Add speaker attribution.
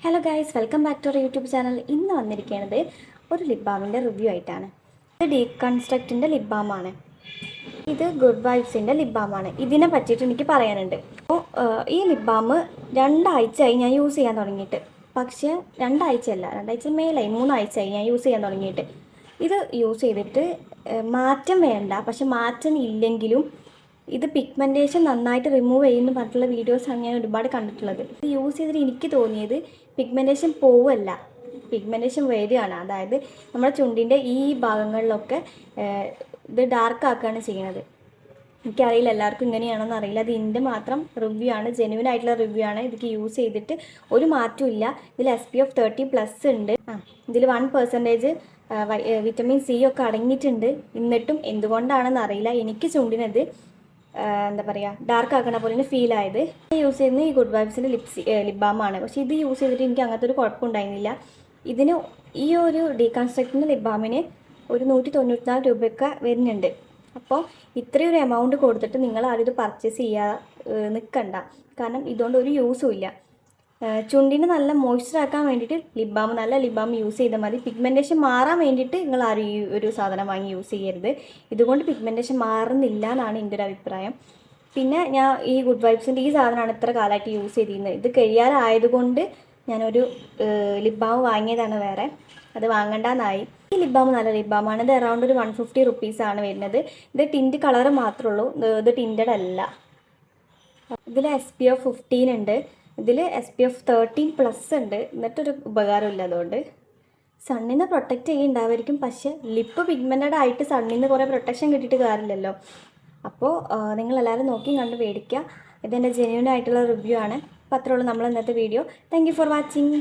Speaker 1: Hello guys, welcome back to our YouTube channel. ഇന്ന് വന്നിരിക്കുന്നത് ഒരു ലിപ് ബാമിൻ്റെ റിവ്യൂ ആയിട്ടാണ്. ഇത് ഡീകൺസ്ട്രക്റ്റിൻ്റെ ലിപ് ബാമാണ്. ഇത് ഗുഡ് വൈബ്സിൻ്റെ ലിപ് ബാമാണ്. ഇതിനെ പറ്റിയിട്ട് എനിക്ക് പറയാനുണ്ട്. അപ്പോൾ ഈ ലിപ് ബാം 2 ആഴ്ചയായി ഞാൻ യൂസ് ചെയ്യാൻ തുടങ്ങിയിട്ട്. പക്ഷേ 2 ആഴ്ചയല്ല, 2 ആഴ്ച മേലായി, 3 ആഴ്ചയായി ഞാൻ യൂസ് ചെയ്യാൻ തുടങ്ങിയിട്ട്. ഇത് യൂസ് ചെയ്തിട്ട് മാറ്റം വേണ്ട, പക്ഷെ മാറ്റം ഇല്ലെങ്കിലും ഇത് പിഗ്മെൻറ്റേഷൻ നന്നായിട്ട് റിമൂവ് ചെയ്യുമെന്ന് പറഞ്ഞിട്ടുള്ള വീഡിയോസാണ് ഞാൻ ഒരുപാട് കണ്ടിട്ടുള്ളത്. ഇത് യൂസ് ചെയ്തിട്ട് എനിക്ക് തോന്നിയത് പിഗ്മെൻറ്റേഷൻ പോവല്ല, പിഗ്മെൻറ്റേഷൻ വരികയാണ്. അതായത് നമ്മുടെ ചുണ്ടിൻ്റെ ഈ ഭാഗങ്ങളിലൊക്കെ ഇത് ഡാർക്ക് ആക്കുകയാണ് ചെയ്യുന്നത്. എനിക്കറിയില്ല എല്ലാവർക്കും ഇങ്ങനെയാണെന്ന് അറിയില്ല. അത് എൻ്റെ മാത്രം റിവ്യൂ ആണ്, ജെന്യുവൻ ആയിട്ടുള്ള റിവ്യൂ ആണ്. ഇതിക്ക് യൂസ് ചെയ്തിട്ട് ഒരു മാറ്റവും ഇല്ല. ഇതിൽ SPF 30+ ഉണ്ട്. ഇതിൽ 1% വിറ്റമിൻ സി ഒക്കെ അടങ്ങിയിട്ടുണ്ട്. എന്നിട്ടും എന്തുകൊണ്ടാണെന്ന് അറിയില്ല എനിക്ക് ചുണ്ടിനത് എന്താ പറയുക, ഡാർക്ക് ആക്കണ പോലെ ഫീൽ ആയത്. യൂസ് ചെയ്യുന്നത് ഈ ഗുഡ് വൈബ്സിൻ്റെ ലിപ് ബാമാണ്. പക്ഷേ ഇത് യൂസ് ചെയ്തിട്ട് എനിക്ക് അങ്ങനത്തെ ഒരു കുഴപ്പമുണ്ടായിരുന്നില്ല. ഇതിന് ഈ ഒരു ഡീകൺസ്ട്രക്റ്റിൻ്റെ ലിപ് ബാമിന് ഒരു 194 രൂപയൊക്കെ വരുന്നുണ്ട്. അപ്പോൾ ഇത്രയും ഒരു എമൗണ്ട് കൊടുത്തിട്ട് നിങ്ങൾ ആരും ഇത് പർച്ചേസ് ചെയ്യാൻ നിൽക്കണ്ട. കാരണം ഇതുകൊണ്ട് ഒരു യൂസും ഇല്ല. ചുണ്ടിന് നല്ല മോയ്സ്ചർ ആക്കാൻ വേണ്ടിയിട്ട് നല്ല ലിപ് ബാം യൂസ് ചെയ്താൽ മതി. പിഗ്മെൻറ്റേഷൻ മാറാൻ വേണ്ടിയിട്ട് നിങ്ങൾ ആരും ഈ ഒരു സാധനം വാങ്ങി യൂസ് ചെയ്യരുത്. ഇതുകൊണ്ട് പിഗ്മെൻറ്റേഷൻ മാറുന്നില്ല എന്നാണ് എൻ്റെ ഒരു അഭിപ്രായം. പിന്നെ ഞാൻ ഈ ഗുഡ് വൈബ്സിൻ്റെ ഈ സാധനമാണ് ഇത്ര കാലമായിട്ട് യൂസ് ചെയ്തിരുന്നത്. ഇത് കഴിയാറായതുകൊണ്ട് ഞാനൊരു ലിപ് ബാം വാങ്ങിയതാണ് വേറെ. അത് വാങ്ങണ്ടെന്നായി. ഈ ലിപ് ബാം നല്ല ലിപ് ബാമാണ്. ഇത് അറൗണ്ട് ഒരു 150 റുപ്പീസാണ് വരുന്നത്. ഇത് ടിൻറ്റ് കളർ മാത്രമേ ഉള്ളൂ, ഇത് ടിൻറ്റഡ് അല്ല. ഇതിൽ SPF 15 ഉണ്ട്. ഇതിൽ SPF 13+ ഉണ്ട്. എന്നിട്ടൊരു ഉപകാരമില്ല. അതുകൊണ്ട് സണ്ണിന്ന് പ്രൊട്ടക്റ്റ് ചെയ്യുന്നുണ്ടാവുമായിരിക്കും. പക്ഷേ ലിപ്പ് പിഗ്മെൻറ്റഡ് ആയിട്ട് സണ്ണിന്ന് കുറേ പ്രൊട്ടക്ഷൻ കിട്ടിയിട്ട് കാര്യമില്ലല്ലോ. അപ്പോൾ നിങ്ങളെല്ലാവരും നോക്കി കണ്ട് മേടിക്കുക. ഇതെൻ്റെ ജെന്യുവൻ ആയിട്ടുള്ള റിവ്യൂ ആണ്. അപ്പോൾ അത്രേ ഉള്ളൂ നമ്മൾ ഇന്നത്തെ video. Thank you for watching.